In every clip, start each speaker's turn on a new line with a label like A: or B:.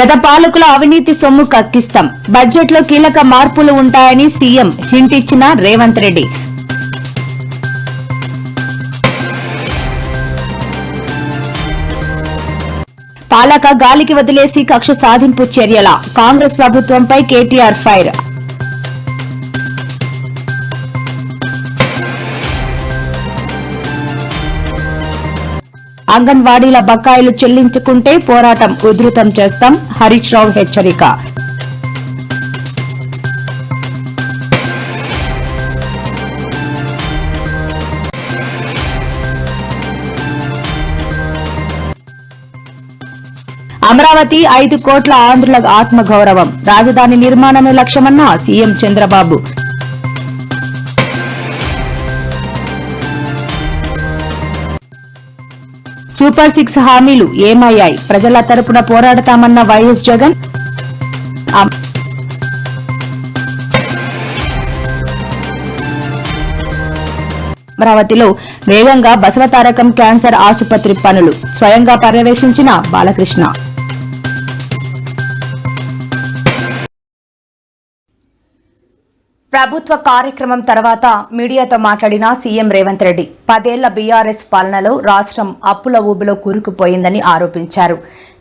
A: గత పాలకుల అవినీతి సొమ్ము కక్కిస్తాం, బడ్జెట్లో కీలక మార్పులు ఉంటాయని సీఎం హింట్ ఇచ్చిన రేవంత్ రెడ్డి. పాలక గాలికి వదిలేసి కక్ష సాధింపు చర్యల కాంగ్రెస్ ప్రభుత్వంపై కేటీఆర్ ఫైర్. అంగన్వాడీల బకాయిలు చెల్లించుకుంటే పోరాటం ఉధృతం చేస్తాం, హరీష్ రావు హెచ్చరిక. అమరావతి 5 కోట్ల ఆంధ్రుల ఆత్మగౌరవం, రాజధాని నిర్మాణమే లక్ష్యమన్న సీఎం చంద్రబాబు. సూపర్ 6 హామీలు ఏమయ్యాయి, ప్రజల తరపున పోరాడతామన్న వైఎస్ జగన్. అమరావతిలో వేగంగా బసవతారకం క్యాన్సర్ ఆసుపత్రి పనులు స్వయంగా పర్యవేక్షించిన బాలకృష్ణ. ప్రభుత్వ కార్యక్రమం తర్వాత మీడియాతో మాట్లాడిన సీఎం రేవంత్ రెడ్డి 10 ఏళ్ల బీఆర్ఎస్ పాలనలో రాష్ట్రం అప్పుల ఊబిలో కూరుకుపోయిందని ఆరోపించారు.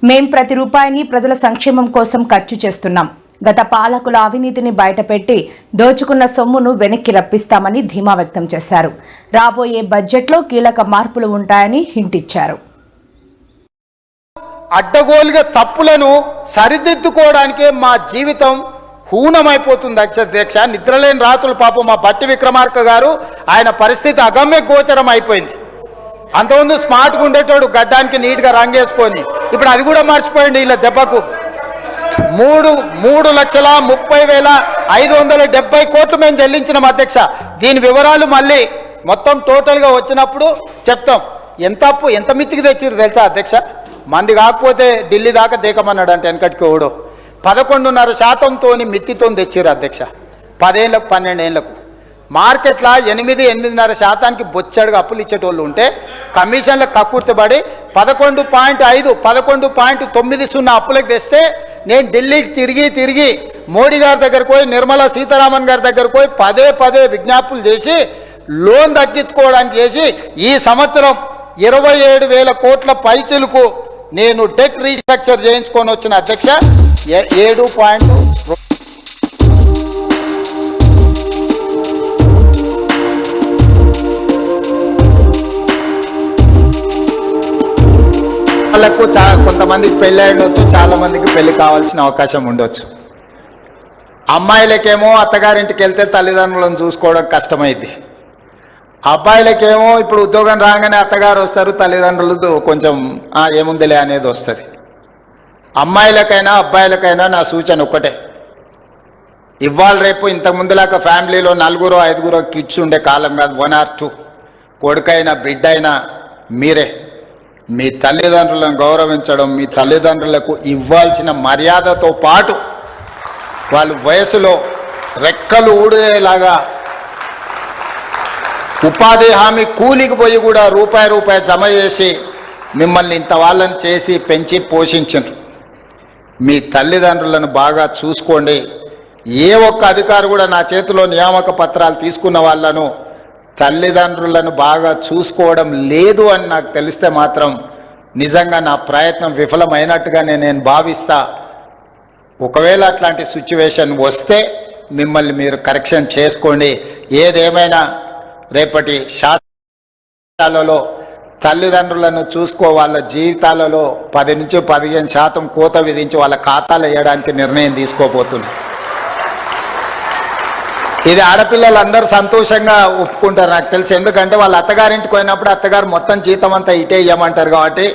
A: మేం ప్రతి రూపాయిని ప్రజల సంక్షేమం కోసం ఖర్చు చేస్తున్నాం. గత పాలకుల అవినీతిని బయటపెట్టి దోచుకున్న సొమ్మును వెనక్కి రప్పిస్తామని ధీమా వ్యక్తం చేశారు. రాబోయే బడ్జెట్లో కీలక మార్పులు ఉంటాయని హింట్ ఇచ్చారు.
B: అడ్డగోలుగా తప్పులను సరిదిద్దుకోవడానికే మా జీవితం హూనమైపోతుంది అధ్యక్ష. నిద్రలేని రాత్రులు పాపం మా బట్టి విక్రమార్క గారు, ఆయన పరిస్థితి అగమ్య గోచరం అయిపోయింది. అంతకుముందు స్మార్ట్గా ఉండేటోడు, గడ్డానికి నీట్గా రంగేసుకొని, ఇప్పుడు అది కూడా మర్చిపోయింది. ఇలా దెబ్బకు 3,30,30,570 కోట్లు మేము చెల్లించినాం అధ్యక్ష. దీని వివరాలు మళ్ళీ మొత్తం టోటల్గా వచ్చినప్పుడు చెప్తాం. ఎంత అప్పు ఎంత మిత్తికి తెచ్చిరు తెలుసా అధ్యక్ష? మంది కాకపోతే ఢిల్లీ దాకా దేకమన్నాడు అంటే వెనకటికి ఓడు 11.5%తో మిత్తితో తెచ్చిరు అధ్యక్ష. 10 ఏళ్లకు 12 ఏళ్లకు మార్కెట్లో 8-8.5% బొచ్చడుగా అప్పులు ఇచ్చేటోళ్ళు ఉంటే కమిషన్లకు కక్కుర్తిపడి 11.9 అప్పులకు తెస్తే నేను ఢిల్లీకి తిరిగి మోడీ గారి దగ్గరకు పోయి, నిర్మలా సీతారామన్ గారి దగ్గరకు పోయి పదే విజ్ఞాపనలు చేసి లోన్ తగ్గించుకోవడానికి చేసి ఈ సంవత్సరం 27,000 కోట్ల పైచలకు నేను డెట్ రీస్ట్రక్చర్ చేయించుకొని వచ్చిన అధ్యక్ష. 7 వాళ్ళకు కొంతమందికి పెళ్ళి ఉండొచ్చు, చాలా మందికి పెళ్లి కావాల్సిన అవకాశం ఉండొచ్చు. అమ్మాయిలకేమో అత్తగారింటికి వెళ్తే తల్లిదండ్రులను చూసుకోవడం కష్టమైంది. అబ్బాయిలకేమో ఇప్పుడు ఉద్యోగం రాగానే అత్తగారు వస్తారు, తల్లిదండ్రులు కొంచెం ఏముందిలే అనేది వస్తుంది. అమ్మాయిలకైనా అబ్బాయిలకైనా నా సూచన ఒక్కటే, ఇవాళ రేపు ఇంతకుముందులాగా ఫ్యామిలీలో 4-5 కిడ్స్ ఉండే కాలం కాదు. 1 or 2 కొడుకైనా బిడ్డైనా మీరే మీ తల్లిదండ్రులను గౌరవించడం, మీ తల్లిదండ్రులకు ఇవ్వాల్సిన మర్యాదతో పాటు వాళ్ళు వయసులో రెక్కలు ఊడేలాగా ఉపాధి హామీ కూలికి పోయి కూడా రూపాయి జమ చేసి మిమ్మల్ని ఇంత వాళ్ళని చేసి పెంచి పోషించరు. మీ తల్లిదండ్రులను బాగా చూసుకోండి. ఏ ఒక్క అధికారి కూడా నా చేతిలో నియామక పత్రాలు తీసుకున్న వాళ్ళను తల్లిదండ్రులను బాగా చూసుకోవడం లేదు అని నాకు తెలిస్తే మాత్రం నిజంగా నా ప్రయత్నం విఫలమైనట్టుగానే నేను భావిస్తా. ఒకవేళ అట్లాంటి సిచ్యువేషన్ వస్తే మిమ్మల్ని మీరు కరెక్షన్ చేసుకోండి. ఏదేమైనా రేపటి శాస్త్రాలలో తల్లిదండ్రులను చూసుకో వాళ్ళ జీవితాలలో 10-15% కోత విధించి వాళ్ళ ఖాతాలు వేయడానికి నిర్ణయం తీసుకోబోతుంది. ఇది ఆడపిల్లలందరూ సంతోషంగా ఒప్పుకుంటారు నాకు తెలిసి. ఎందుకంటే వాళ్ళ అత్తగారింటికి పోయినప్పుడు అత్తగారు మొత్తం జీతం అంతా ఇటే ఇవ్వమంటారు కాబట్టి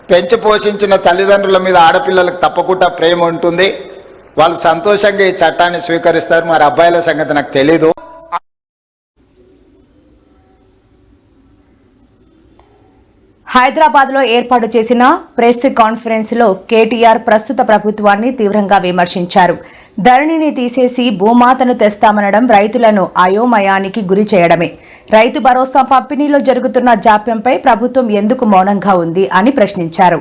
B: పెంచి పోషించిన తల్లిదండ్రుల మీద ఆడపిల్లలకు తప్పకుండా ప్రేమ ఉంటుంది. వాళ్ళు సంతోషంగా ఈ చట్టాన్ని స్వీకరిస్తారు. మరి అబ్బాయిల సంగతి నాకు తెలీదు.
A: హైదరాబాద్ లో ఏర్పాటు చేసిన ప్రెస్ కాన్ఫరెన్స్ లో కేటీఆర్ ప్రస్తుత ప్రభుత్వాన్ని తీవ్రంగా విమర్శించారు. ధరణిని తీసేసి భూమాతను తెస్తామనడం రైతులను అయోమయానికి గురి చేయడమే. రైతు భరోసా పంపిణీలో జరుగుతున్న జాప్యంపై ప్రభుత్వం ఎందుకు మౌనంగా ఉంది అని ప్రశ్నించారు.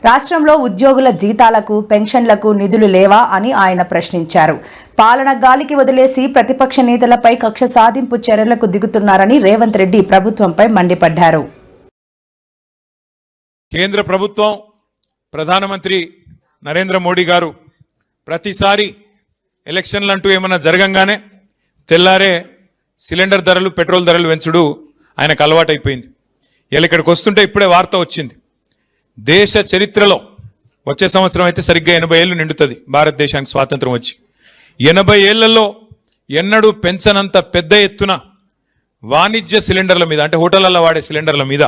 A: రాష్ట్రంలో ఉద్యోగుల జీతాలకు పెన్షన్లకు నిధులు లేవా అని ఆయన ప్రశ్నించారు. పాలన గాలికి వదిలేసి ప్రతిపక్ష నేతలపై కక్ష సాధింపు చర్యలకు దిగుతున్నారని రేవంత్ రెడ్డి ప్రభుత్వంపై మండిపడ్డారు.
C: కేంద్ర ప్రభుత్వం ప్రధానమంత్రి నరేంద్ర మోడీ గారు ప్రతిసారి ఎలక్షన్లు అంటూ ఏమన్నా జరగంగానే తెల్లారే సిలిండర్ ధరలు పెట్రోల్ ధరలు పెంచుడు ఆయనకు అలవాటైపోయింది. ఇలా ఇక్కడికి వస్తుంటే ఇప్పుడే వార్త వచ్చింది. దేశ చరిత్రలో వచ్చే సంవత్సరం అయితే సరిగ్గా 80 ఏళ్ళు నిండుతుంది భారతదేశానికి స్వాతంత్రం వచ్చి. 80 ఏళ్లలో ఎన్నడూ పెంచనంత పెద్ద ఎత్తున వాణిజ్య సిలిండర్ల మీద, అంటే హోటళ్లలో వాడే సిలిండర్ల మీద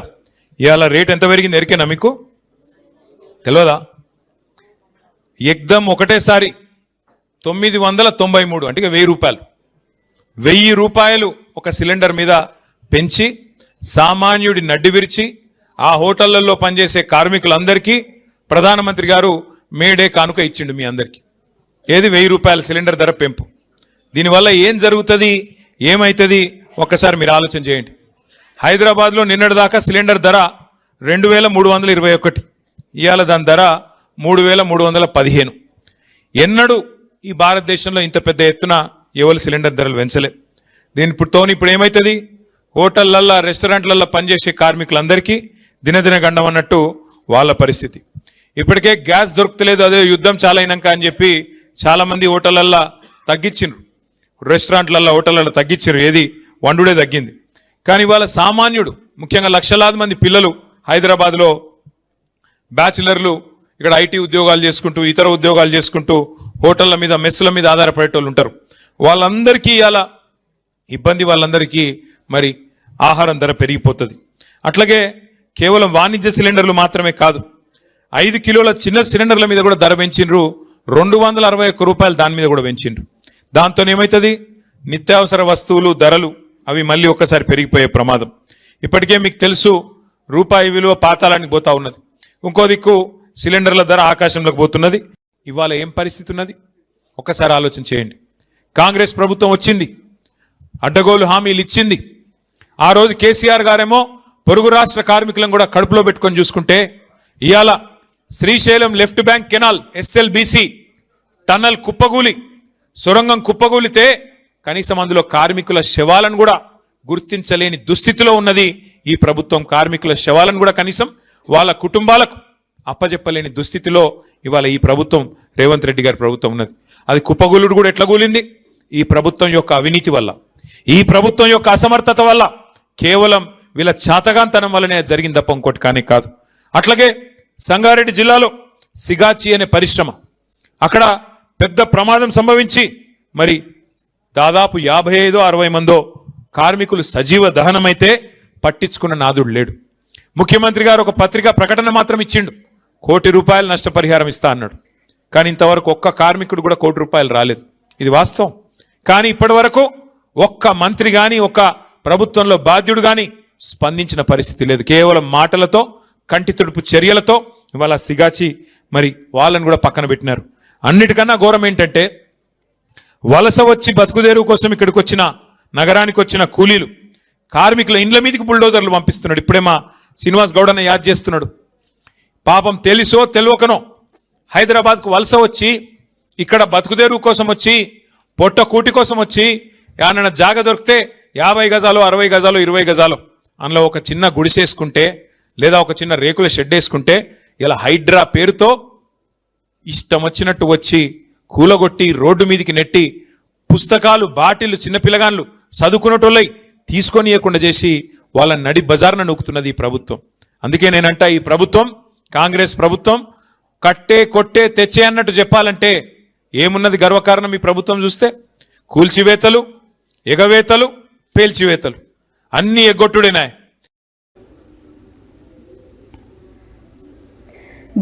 C: ఇవాళ రేట్ ఎంత పెరిగింది ఎరికేనా మీకు? తెలియదా? ఎగ్దం ఒకటేసారి 993, అంటే 1000 రూపాయలు, 1000 రూపాయలు ఒక సిలిండర్ మీద పెంచి సామాన్యుడి నడ్డి విరిచి ఆ హోటళ్లలో పనిచేసే కార్మికులందరికీ ప్రధానమంత్రి గారు మేడే కానుక ఇచ్చిండు మీ అందరికీ. ఏది? 1000 రూపాయల సిలిండర్ ధర పెంపు. దీనివల్ల ఏం జరుగుతుంది, ఏమవుతుంది ఒక్కసారి మీరు ఆలోచన చేయండి. హైదరాబాద్లో నిన్నటిదాకా సిలిండర్ ధర 2321, ఇవాళ దాని ధర 3315. ఎన్నడూ ఈ భారతదేశంలో ఇంత పెద్ద ఎత్తున ఎవరు సిలిండర్ ధరలు పెంచలే. దీనితో ఇప్పుడు ఏమవుతుంది, హోటళ్లల్లో రెస్టారెంట్లలో పనిచేసే కార్మికులందరికీ దినదిన గండం అన్నట్టు వాళ్ళ పరిస్థితి. ఇప్పటికే గ్యాస్ దొరుకుతలేదు, అదే యుద్ధం చాలా అయినాక అని చెప్పి చాలామంది హోటళ్లల్లో తగ్గించిండ్రు, రెస్టారెంట్లలో హోటళ్లలో తగ్గించారు, ఏది వండుడే తగ్గింది. కానీ వాళ్ళ సామాన్యుడు, ముఖ్యంగా లక్షలాది మంది పిల్లలు హైదరాబాద్లో బ్యాచిలర్లు ఇక్కడ ఐటీ ఉద్యోగాలు చేసుకుంటూ ఇతర ఉద్యోగాలు చేసుకుంటూ హోటళ్ల మీద మెస్సుల మీద ఆధారపడేటోళ్ళు ఉంటారు. వాళ్ళందరికీ ఇలా ఇబ్బంది, వాళ్ళందరికీ మరి ఆహారం ధర పెరిగిపోతుంది. అట్లాగే కేవలం వాణిజ్య సిలిండర్లు మాత్రమే కాదు, 5 కిలోల చిన్న సిలిండర్ల మీద కూడా ధర పెంచిండ్రు. 261 రూపాయలు దాని మీద కూడా పెంచిండ్రు. దాంతో ఏమవుతుంది, నిత్యావసర వస్తువులు ధరలు అవి మళ్ళీ ఒక్కసారి పెరిగిపోయే ప్రమాదం. ఇప్పటికే మీకు తెలుసు, రూపాయి విలువ పాతాళానికి పోతా ఉన్నది. ఇంకో దిక్కు సిలిండర్ల ధర ఆకాశంలోకి పోతున్నది. ఇవాళ ఏం పరిస్థితి ఉన్నది ఒక్కసారి ఆలోచన చేయండి. కాంగ్రెస్ ప్రభుత్వం వచ్చింది, అడ్డగోలు హామీలు ఇచ్చింది. ఆ రోజు కేసీఆర్ గారేమో పొరుగు రాష్ట్ర కార్మికులను కూడా కడుపులో పెట్టుకొని చూసుకుంటే, ఇవాళ Srisailam left bank canal SLBC tunnel కుప్పగూలి, సొరంగం కుప్పగూలితే కనీసం అందులో కార్మికుల శవాలను కూడా గుర్తించలేని దుస్థితిలో ఉన్నది ఈ ప్రభుత్వం. కార్మికుల శవాలను కూడా కనీసం వాళ్ళ కుటుంబాలకు అప్పజెప్పలేని దుస్థితిలో ఇవాళ ఈ ప్రభుత్వం, రేవంత్ రెడ్డి గారి ప్రభుత్వం ఉన్నది. అది కుప్పగూలుడు కూడా ఎట్లా కూలింది? ఈ ప్రభుత్వం యొక్క అవినీతి వల్ల, ఈ ప్రభుత్వం యొక్క అసమర్థత వల్ల, కేవలం వీళ్ళ చాతగాంతనం వల్లనే జరిగింది తప్ప ఇంకోటి కానీ కాదు. అట్లాగే సంగారెడ్డి జిల్లాలో సిగాచి అనే పరిశ్రమ, అక్కడ పెద్ద ప్రమాదం సంభవించి మరి దాదాపు 55-60 మందో కార్మికులు సజీవ దహనమైతే పట్టించుకున్న నాదుడు లేడు. ముఖ్యమంత్రి గారు ఒక పత్రికా ప్రకటన మాత్రం ఇచ్చిండు, 1 కోటి రూపాయలు నష్టపరిహారం ఇస్తా అన్నాడు. కానీ ఇంతవరకు ఒక్క కార్మికుడు కూడా 1 కోటి రూపాయలు రాలేదు. ఇది వాస్తవం. కానీ ఇప్పటి వరకు ఒక్క మంత్రి కానీ ఒక్క ప్రభుత్వంలో బాధ్యుడు కానీ స్పందించిన పరిస్థితి లేదు. కేవలం మాటలతో, కంటి తుడుపు చర్యలతో ఇవాళ సిగాచి మరి వాళ్ళని కూడా పక్కన పెట్టినారు. అన్నిటికన్నా ఘోరం ఏంటంటే, వలస వచ్చి బతుకుదేరు కోసం ఇక్కడికి వచ్చిన, నగరానికి వచ్చిన కూలీలు కార్మికుల ఇండ్ల మీదకి బుల్డోజర్లు పంపిస్తున్నాడు. ఇప్పుడే మా శ్రీనివాస్ గౌడన్న యాద్ చేస్తున్నాడు. పాపం తెలుసో తెలియకనో హైదరాబాద్కు వలస వచ్చి ఇక్కడ బతుకుదేరు కోసం వచ్చి, పొట్ట కూటి కోసం వచ్చి, ఏమన్నా జాగ దొరికితే 50 గజాలు 60 గజాలు 20 గజాలు అందులో ఒక చిన్న గుడిసేసుకుంటే లేదా ఒక చిన్న రేకుల షెడ్ వేసుకుంటే ఇలా హైడ్రా పేరుతో ఇష్టం వచ్చినట్టు వచ్చి కూలగొట్టి రోడ్డు మీదకి నెట్టి పుస్తకాలు, బాటిళ్లు, చిన్నపిల్లగాన్లు చదువుకున్నటోళ్ళై తీసుకొని ఇవ్వకుండా చేసి వాళ్ళ నడి బజార్న నూకుతున్నది ఈ ప్రభుత్వం. అందుకే నేనంటా, ఈ ప్రభుత్వం, కాంగ్రెస్ ప్రభుత్వం కట్టే కొట్టే తెచ్చే అన్నట్టు చెప్పాలంటే ఏమున్నది గర్వకారణం? ఈ ప్రభుత్వం చూస్తే కూల్చివేతలు, ఎగవేతలు, పేల్చివేతలు అన్ని ఎగ్గొట్టుడినాయి.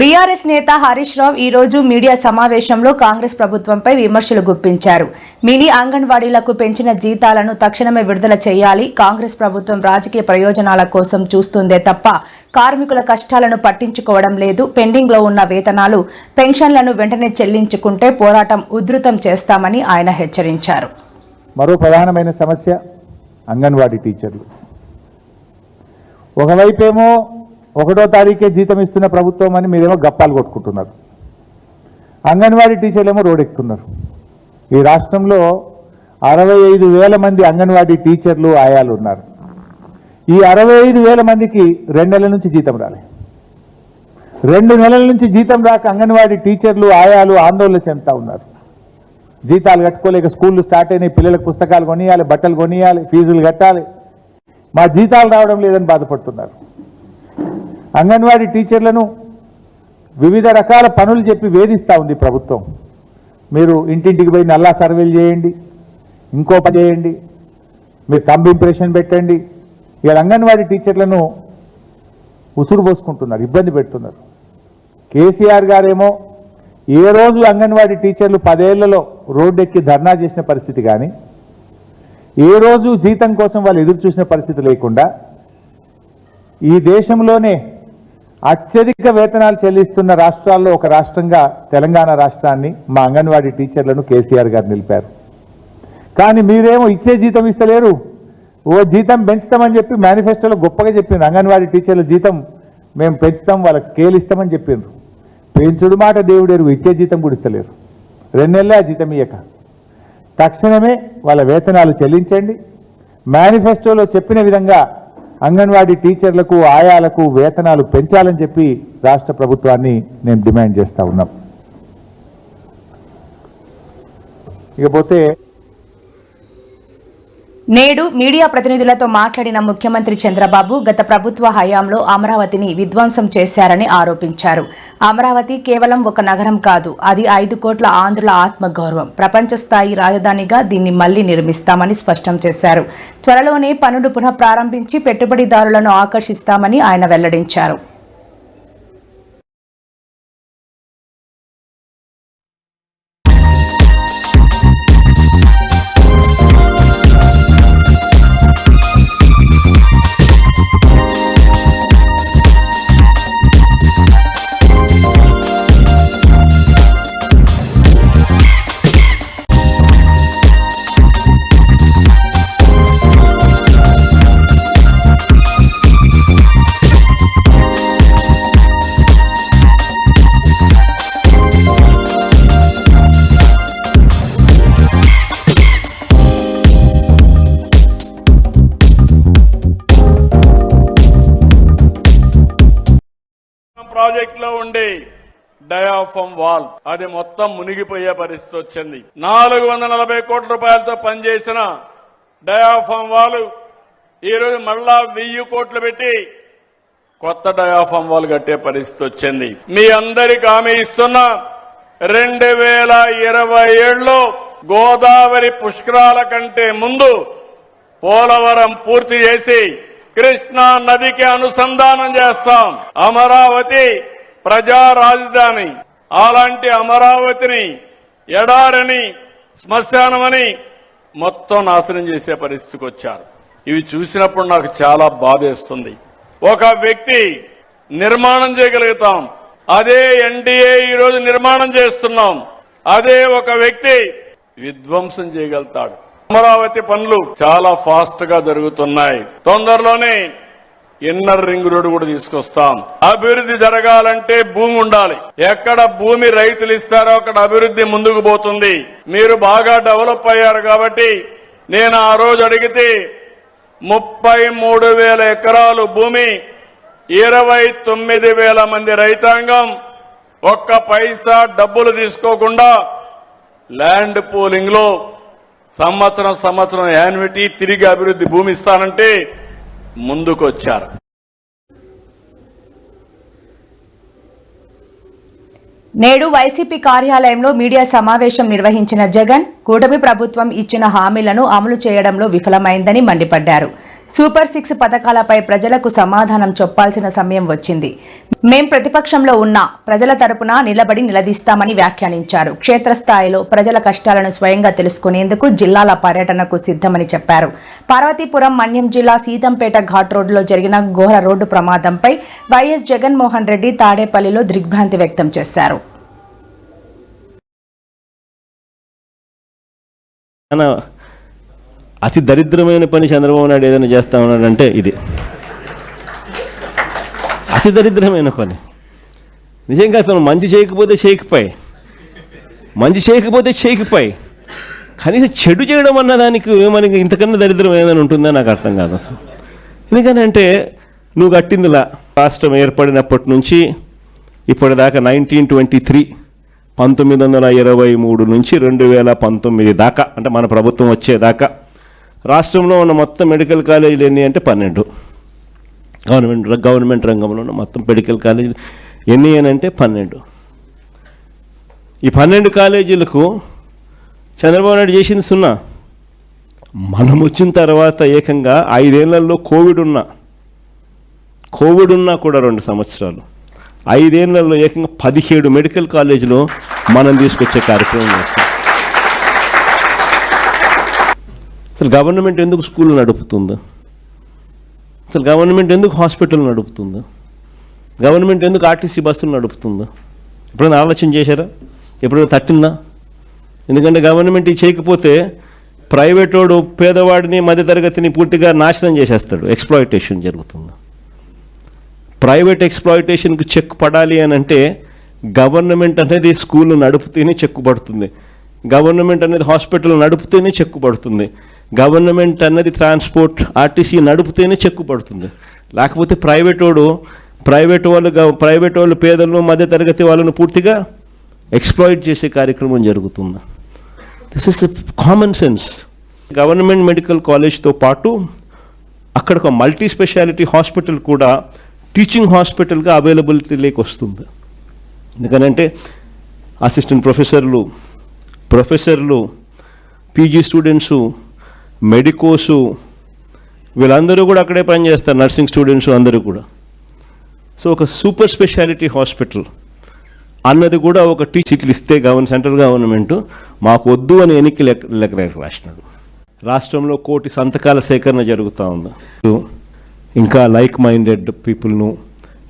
A: బీఆర్ఎస్ నేత హరీష్ రావు ఈ రోజు మీడియా సమావేశంలో కాంగ్రెస్ ప్రభుత్వంపై విమర్శలు గుప్పించారు. మినీ అంగన్వాడీలకు పెంచిన జీతాలను తక్షణమే విడుదల చేయాలి. కాంగ్రెస్ ప్రభుత్వం రాజకీయ ప్రయోజనాల కోసం చూస్తుందే తప్ప కార్మికుల కష్టాలను పట్టించుకోవడం లేదు. పెండింగ్ లో ఉన్న వేతనాలు, పెన్షన్లను వెంటనే చెల్లించుకుంటే పోరాటం ఉధృతం చేస్తామని ఆయన హెచ్చరించారు.
D: మరో ప్రధానమైన సమస్య అంగన్వాడీ టీచర్లు. ఒకవైపేమో 1వ తారీఖే జీతం ఇస్తున్న ప్రభుత్వం అని మీరేమో గప్పాలు కొట్టుకుంటున్నారు. అంగన్వాడీ టీచర్లేమో రోడ్డెక్కుతున్నారు. ఈ రాష్ట్రంలో 65,000 మంది అంగన్వాడీ టీచర్లు ఆయాలు ఉన్నారు. ఈ 65,000 మందికి 2 నెలల నుంచి జీతం రాలే. 2 నెలల నుంచి జీతం రాక అంగన్వాడీ టీచర్లు ఆయాలు ఆందోళన చెందుతా ఉన్నారు. జీతాలు కట్టుకోలేక స్కూళ్ళు స్టార్ట్ అయినాయి, పిల్లలకు పుస్తకాలు కొనియాలి, బట్టలు కొనియాలి, ఫీజులు కట్టాలి, మా జీతాలు రావడం లేదని బాధపడుతున్నారు. అంగన్వాడీ టీచర్లను వివిధ రకాల పనులు చెప్పి వేధిస్తూ ఉంది ప్రభుత్వం. మీరు ఇంటింటికి పోయి నల్లా సర్వేలు చేయండి, ఇంకో పని చేయండి, మీరు థంబ్ ఇంప్రెషన్ పెట్టండి. ఇలా అంగన్వాడీ టీచర్లను ఉసురు పోసుకుంటున్నారు, ఇబ్బంది పెడుతున్నారు. కేసీఆర్ గారేమో ఏ రోజు అంగన్వాడీ టీచర్లు 10 ఏళ్లలో రోడ్డెక్కి ధర్నా చేసిన పరిస్థితి కానీ, ఏ రోజు జీతం కోసం వాళ్ళు ఎదురు చూసిన పరిస్థితి లేకుండా ఈ దేశంలోనే అత్యధిక వేతనాలు చెల్లిస్తున్న రాష్ట్రాల్లో ఒక రాష్ట్రంగా తెలంగాణ రాష్ట్రాన్ని మా అంగన్వాడీ టీచర్లను కేసీఆర్ గారు నిలిపారు. కానీ మీరేమో ఇచ్చే జీతం ఇస్తలేరు. ఓ జీతం పెంచుతామని చెప్పి మేనిఫెస్టోలో గొప్పగా చెప్పిండ్రు. అంగన్వాడీ టీచర్ల జీతం మేము పెంచుతాం, వాళ్ళకి స్కేల్ ఇస్తామని చెప్పిండ్రు. పెంచుడు మాట దేవుడేరు, ఇచ్చే జీతం కూడా ఇస్తలేరు. 2 నెలలే ఆ జీతం ఇయ్యక తక్షణమే వాళ్ళ వేతనాలు చెల్లించండి. మేనిఫెస్టోలో చెప్పిన విధంగా అంగన్వాడీ టీచర్లకు ఆయాలకు వేతనాలు పెంచాలని చెప్పి రాష్ట్ర ప్రభుత్వాన్ని నేను డిమాండ్ చేస్తా ఉన్నాం. ఇకపోతే
A: నేడు మీడియా ప్రతినిధులతో మాట్లాడిన ముఖ్యమంత్రి చంద్రబాబు గత ప్రభుత్వ హయాంలో అమరావతిని విధ్వంసం చేశారని ఆరోపించారు. అమరావతి కేవలం ఒక నగరం కాదు, అది 5 కోట్ల ఆంధ్రుల ఆత్మగౌరవం. ప్రపంచ స్థాయి రాజధానిగా దీన్ని మళ్లీ నిర్మిస్తామని స్పష్టం చేశారు. త్వరలోనే పనులు పునః ప్రారంభించి పెట్టుబడిదారులను ఆకర్షిస్తామని ఆయన వెల్లడించారు.
E: ప్రాజెక్ట్ లో ఉండే డయాఫామ్ వాల్ అది మొత్తం మునిగిపోయే పరిస్థితి వచ్చింది. 440 కోట్ల రూపాయలతో పనిచేసిన డయాఫామ్ వాల్ ఈరోజు మళ్ళా 1000 కోట్లు పెట్టి కొత్త డయాఫామ్ వాల్ కట్టే పరిస్థితి వచ్చింది. మీ అందరికి హామీ ఇస్తున్నా 2027లో గోదావరి పుష్కరాల కంటే ముందు పోలవరం పూర్తి చేసి కృష్ణా నదికి అనుసంధానం చేస్తాం. అమరావతి ప్రజా రాజధాని. అలాంటి అమరావతిని ఎడారని శ్మశానమని మొత్తం నాశనం చేసే పరిస్థితికి వచ్చారు. ఇవి చూసినప్పుడు నాకు చాలా బాధేస్తుంది. ఒక వ్యక్తి నిర్మాణం చేయగలుగుతాం, అదే ఎన్డీఏ ఈరోజు నిర్మాణం చేస్తున్నాం. అదే ఒక వ్యక్తి విధ్వంసం చేయగలుగుతాడు. అమరావతి పనులు చాలా ఫాస్ట్ గా జరుగుతున్నాయి. తొందరలోనే ఇన్నర్ రింగ్ రోడ్డు కూడా తీసుకొస్తాం. అభివృద్ధి జరగాలంటే భూమి ఉండాలి. ఎక్కడ భూమి రైతులు ఇస్తారో అక్కడ అభివృద్ధి ముందుకు పోతుంది. మీరు బాగా డెవలప్ అయ్యారు కాబట్టి నేను ఆ రోజు అడిగితే 33,000 ఎకరాలు భూమి, 29,000 మంది రైతాంగం ఒక్క పైసా డబ్బులు తీసుకోకుండా ల్యాండ్ పూలింగ్ లో సంవత్సరం యాన్యుటీ తిరిగి అభివృద్ధి భూమి ఇస్తానంటే ముందుకొచ్చారు.
A: నేడు వైసీపీ కార్యాలయంలో మీడియా సమావేశం నిర్వహించిన జగన్ కూటమి ప్రభుత్వం ఇచ్చిన హామీలను అమలు చేయడంలో విఫలమైందని మండిపడ్డారు. సూపర్ 6 పథకాలపై ప్రజలకు సమాధానం చెప్పాల్సిన సమయం వచ్చింది. మేం ప్రతిపక్షంలో ఉన్నా ప్రజల తరపున నిలబడి నిలదీస్తామని వ్యాఖ్యానించారు. క్షేత్రస్థాయిలో ప్రజల కష్టాలను స్వయంగా తెలుసుకునేందుకు జిల్లాల పర్యటనకు సిద్ధమని చెప్పారు. పార్వతీపురం మన్యం జిల్లా సీతంపేట ఘాట్ రోడ్డులో జరిగిన ఘోర రోడ్డు ప్రమాదంపై వైఎస్ జగన్మోహన్ రెడ్డి తాడేపల్లిలో దిగ్భ్రాంతి వ్యక్తం చేశారు.
F: అతి దరిద్రమైన పని చంద్రబాబు నాయుడు ఏదైనా చేస్తా ఉన్నాడంటే ఇది అతి దరిద్రమైన పని. నిజంగా అతను మంచి చేయకపోతే చేయకపోయి కనీసం చెడు చేయడం అన్న దానికి మనకి ఇంతకన్నా దరిద్రం ఏదైనా ఉంటుందో నాకు అర్థం కాదు అసలు. ఎందుకనంటే నువ్వు కట్టిందిలా రాష్ట్రం ఏర్పడినప్పటి నుంచి ఇప్పటిదాకా 1923 1923 నుంచి 2019 దాకా, అంటే మన ప్రభుత్వం వచ్చేదాకా రాష్ట్రంలో ఉన్న మొత్తం మెడికల్ కాలేజీలు ఎన్ని అంటే 12. గవర్నమెంట్ రంగంలో ఉన్న మొత్తం మెడికల్ కాలేజీలు ఎన్ని అని అంటే 12. ఈ 12 కాలేజీలకు చంద్రబాబు నాయుడు చేసింది 0. మనం వచ్చిన తర్వాత ఏకంగా 5 ఏళ్లలో కోవిడ్ ఉన్నా కూడా 2 సంవత్సరాలు, 5 ఏళ్లలో ఏకంగా 17 మెడికల్ కాలేజీలు మనం తీసుకొచ్చే కార్యక్రమం చేస్తాం. అసలు గవర్నమెంట్ ఎందుకు స్కూల్ నడుపుతుందో, అసలు గవర్నమెంట్ ఎందుకు హాస్పిటల్ నడుపుతుందో, గవర్నమెంట్ ఎందుకు ఆర్టీసీ బస్సులు నడుపుతుందో ఎప్పుడైనా ఆలోచన చేశారా? ఎప్పుడైనా తట్టిందా? ఎందుకంటే గవర్నమెంట్ ఇది చేయకపోతే ప్రైవేట్ వాడు పేదవాడిని మధ్యతరగతిని పూర్తిగా నాశనం చేసేస్తాడు. ఎక్స్ప్లాయిటేషన్ జరుగుతుంది. ప్రైవేట్ ఎక్స్ప్లాయిటేషన్కి చెక్ పడాలి అని అంటే గవర్నమెంట్ అనేది స్కూల్ నడుపుతేనే చెక్కు పడుతుంది, గవర్నమెంట్ అనేది హాస్పిటల్ నడుపుతేనే చెక్కు పడుతుంది, గవర్నమెంట్ అనేది ట్రాన్స్పోర్ట్ ఆర్టీసీ నడుపుతేనే చెక్కు పడుతుంది. లేకపోతే ప్రైవేట్ వాళ్ళు పేదలను మధ్యతరగతి వాళ్ళను పూర్తిగా ఎక్స్ప్లాయిట్ చేసే కార్యక్రమం జరుగుతుంది. This is common sense. Government medical కాలేజ్తో పాటు అక్కడ ఒక మల్టీ స్పెషాలిటీ హాస్పిటల్ కూడా టీచింగ్ హాస్పిటల్గా అవైలబిలిటీలోకి వస్తుంది. ఎందుకనంటే అసిస్టెంట్ ప్రొఫెసర్లు పీజీ స్టూడెంట్సు, మెడికోసు వీళ్ళందరూ కూడా అక్కడే పనిచేస్తారు, నర్సింగ్ స్టూడెంట్స్ అందరూ కూడా. సో ఒక సూపర్ స్పెషాలిటీ హాస్పిటల్ అన్నది కూడా ఒక సీట్లు ఇస్తే సెంట్రల్ గవర్నమెంట్ మాకు వద్దు అని ఎన్నిక లెక్క రాసినాడు. రాష్ట్రంలో 1 కోటి సంతకాల సేకరణ జరుగుతూ ఉంది. ఇంకా లైక్ మైండెడ్ పీపుల్ను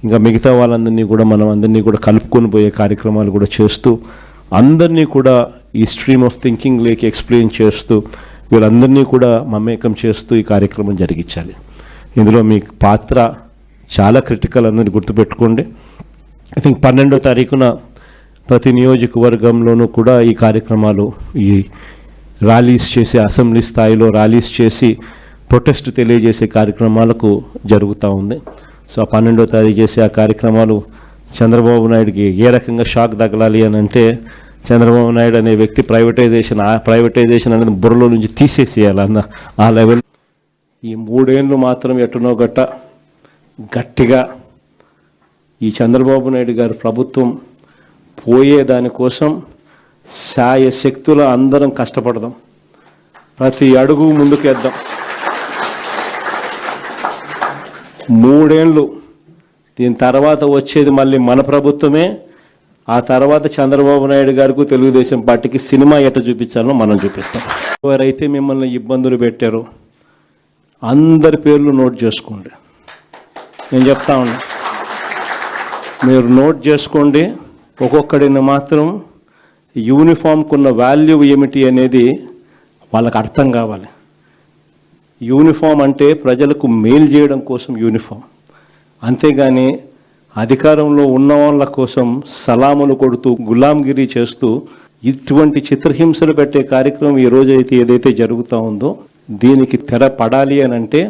F: ఇంకా మిగతా వాళ్ళందరినీ కూడా మనం అందరినీ కూడా కలుపుకొని పోయే కార్యక్రమాలు కూడా చేస్తూ అందరినీ కూడా ఈ స్ట్రీమ్ ఆఫ్ థింకింగ్ లేకి ఎక్స్ప్లెయిన్ చేస్తూ వీళ్ళందరినీ కూడా మమేకం చేస్తూ ఈ కార్యక్రమం జరిగించాలి. ఇందులో మీ పాత్ర చాలా క్రిటికల్ అన్నది గుర్తుపెట్టుకోండి. ఐ థింక్ 12వ తారీఖున ప్రతి నియోజకవర్గంలోనూ కూడా ఈ కార్యక్రమాలు, ఈ ర్యాలీస్ చేసి, అసెంబ్లీ స్థాయిలో ర్యాలీస్ చేసి ప్రొటెస్ట్ తెలియజేసే కార్యక్రమాలకు జరుగుతూ ఉంది. సో 12వ తారీఖు చేసే ఆ కార్యక్రమాలు చంద్రబాబు నాయుడుకి ఏ రకంగా షాక్ తగలాలి అని అంటే చంద్రబాబు నాయుడు అనే వ్యక్తి ప్రైవేటైజేషన్ అనేది బుర్రలో నుంచి తీసేసేయాలన్న ఆ లెవెల్. ఈ 3 ఏళ్ళు మాత్రం ఎటునో గట్టిగా ఈ చంద్రబాబు నాయుడు గారి ప్రభుత్వం పోయే దానికోసం శాయశక్తుల అందరం కష్టపడదాం, ప్రతి అడుగు ముందుకేద్దాం. 3 ఏళ్ళు దీని తర్వాత వచ్చేది మళ్ళీ మన ప్రభుత్వమే. ఆ తర్వాత చంద్రబాబు నాయుడు గారికి తెలుగుదేశం పార్టీకి సినిమా ఎట్ట చూపించాలో మనం చూపిస్తాం. ఎవరైతే మిమ్మల్ని ఇబ్బందులు పెట్టారో అందరి పేర్లు నోట్ చేసుకోండి. నేను చెప్తా ఉన్నా, మీరు నోట్ చేసుకోండి. ఒక్కొక్కడిని మాత్రం యూనిఫామ్కున్న వాల్యూ ఏమిటి అనేది వాళ్ళకి అర్థం కావాలి. యూనిఫామ్ అంటే ప్రజలకు మేలు చేయడం కోసం యూనిఫామ్, అంతేగాని అధికారంలో ఉన్న వాళ్ళ కోసం సలాములు కొడుతూ గులాంగిరి చేస్తూ ఇటువంటి చిత్రహింసలు పెట్టే కార్యక్రమం ఈ రోజైతే ఏదైతే జరుగుతూ ఉందో దీనికి తెర పడాలి అని అంటే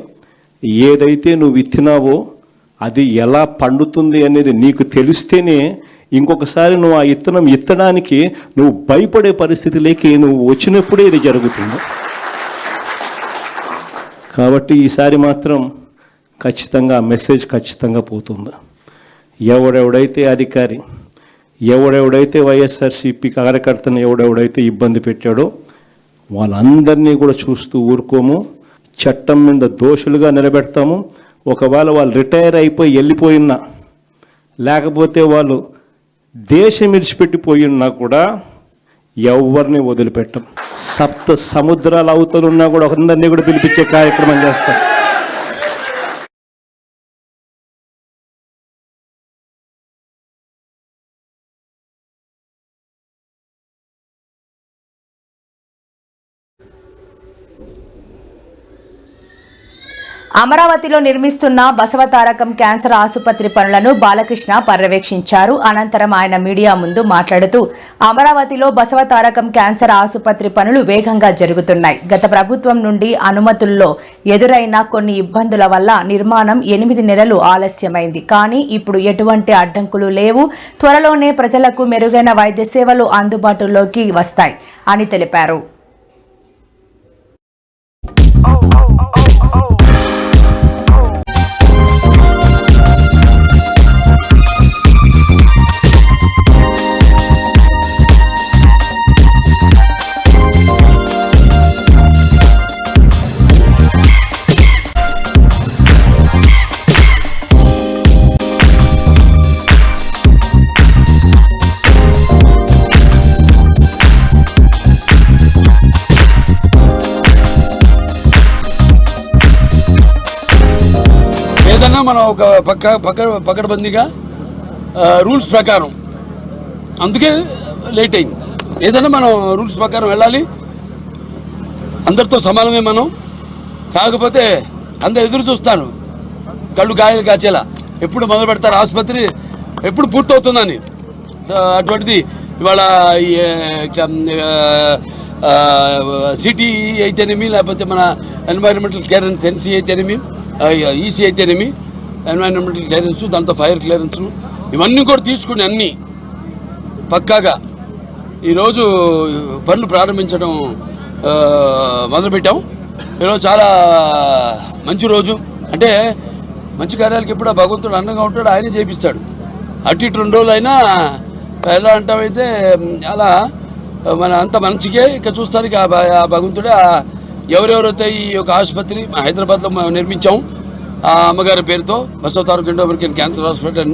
F: ఏదైతే నువ్వు విత్తినావో అది ఎలా పండుతుంది అనేది నీకు తెలిస్తేనే ఇంకొకసారి నువ్వు ఆ ఇత్తనం ఇత్తడానికి నువ్వు భయపడే పరిస్థితిలోకి నువ్వు వచ్చినప్పుడే ఇది జరుగుతుంది. కాబట్టి ఈసారి మాత్రం ఖచ్చితంగా మెసేజ్ ఖచ్చితంగా పోతుంది. ఎవడెవడైతే అధికారి, ఎవడెవడైతే వైఎస్ఆర్సీపీ కార్యకర్తను ఎవడెవడైతే ఇబ్బంది పెట్టాడో వాళ్ళందరినీ కూడా చూస్తూ ఊరుకోము. చట్టం మీద దోషులుగా నిలబెడతాము. ఒకవేళ వాళ్ళు రిటైర్ అయిపోయి వెళ్ళిపోయినా, లేకపోతే వాళ్ళు దేశం విడిచిపెట్టిపోయినా కూడా ఎవరిని వదిలిపెట్టం. 7 సముద్రాల అవతలున్నా కూడా అందరినీ కూడా పిలిపించే కార్యక్రమం చేస్తాం.
A: అమరావతిలో నిర్మిస్తున్న బసవతారకం క్యాన్సర్ ఆసుపత్రి పనులను బాలకృష్ణ పర్యవేక్షించారు. అనంతరం ఆయన మీడియా ముందు మాట్లాడుతూ అమరావతిలో బసవతారకం క్యాన్సర్ ఆసుపత్రి పనులు వేగంగా జరుగుతున్నాయి. గత ప్రభుత్వం నుండి అనుమతుల్లో ఎదురైన కొన్ని ఇబ్బందుల వల్ల నిర్మాణం 8 నెలలు ఆలస్యమైంది. కానీ ఇప్పుడు ఎటువంటి అడ్డంకులు లేవు. త్వరలోనే ప్రజలకు మెరుగైన వైద్య సేవలు అందుబాటులోకి వస్తాయి అని తెలిపారు.
G: ఏదన్నా మనం ఒక పకడ్బందీగా రూల్స్ ప్రకారం, అందుకే లేట్ అయింది. ఏదన్నా మనం రూల్స్ ప్రకారం వెళ్ళాలి, అందరితో సమానమే మనం. కాకపోతే అందరు ఎదురు చూస్తాను కళ్ళు గాయాలు కాచేలా, ఎప్పుడు మొదలు పెడతారు ఆసుపత్రి, ఎప్పుడు పూర్తవుతుందని. అటువంటిది ఇవాళ సిటీ అయితేనేమి, లేకపోతే మన ఎన్వైరన్మెంటల్ క్లియరెన్స్ ఎన్సీ అయితేనేమి, ఈసీ అయితేనేమి, ఎన్వైరన్మెంటల్ క్లియరెన్స్, దాంతో ఫైర్ క్లియరెన్స్, ఇవన్నీ కూడా తీసుకుని అన్నీ పక్కాగా ఈరోజు పనులు ప్రారంభించడం మొదలుపెట్టాం. ఈరోజు చాలా మంచి రోజు. అంటే మంచి కార్యాలకి ఎప్పుడు భగవంతుడు అందంగా ఉంటాడు, ఆయనే చేపిస్తాడు. అటు ఇటు 2 రోజులు అయినా ఎలా అంటామైతే అలా మన అంత మంచిగా ఇక చూస్తానికి ఆ భగవంతుడే. ఎవరెవరైతే ఈ యొక్క ఆసుపత్రి హైదరాబాద్లో నిర్మించాం, ఆ అమ్మగారి పేరుతో Basavatarakam Indo-American cancer hospital,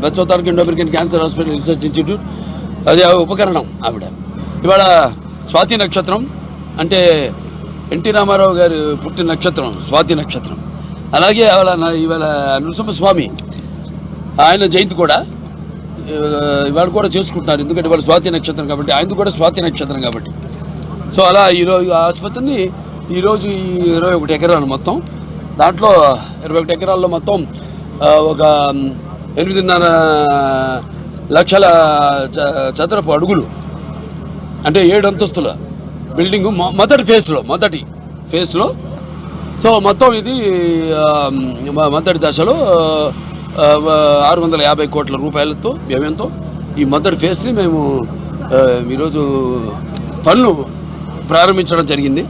G: Basavatarakam Indo-American cancer hospital research institute, అదే ఉపకరణం ఆవిడ. ఇవాళ స్వాతి నక్షత్రం, అంటే ఎన్టీ రామారావు గారు పుట్టిన నక్షత్రం స్వాతి నక్షత్రం. అలాగే ఇవాళ నృసింహస్వామి ఆయన జయంతి కూడా ఇవాళ కూడా చేసుకుంటున్నారు. ఎందుకంటే ఇవాళ స్వాతి నక్షత్రం కాబట్టి, ఆయనది కూడా స్వాతి నక్షత్రం కాబట్టి. సో అలా ఈరోజు ఆసుపత్రిని ఈరోజు 21 ఎకరాలు మొత్తం, దాంట్లో 21 ఎకరాల్లో మొత్తం ఒక 8.5 లక్షల చదరపు అడుగులు, అంటే 7 అంతస్తుల బిల్డింగు మొదటి ఫేజ్లో. సో మొత్తం ఇది మొదటి దశలో 650 కోట్ల రూపాయలతో వ్యయంతో ఈ మొదటి ఫేజ్ని మేము ఈరోజు పనులు ప్రారంభించడం జరిగింది.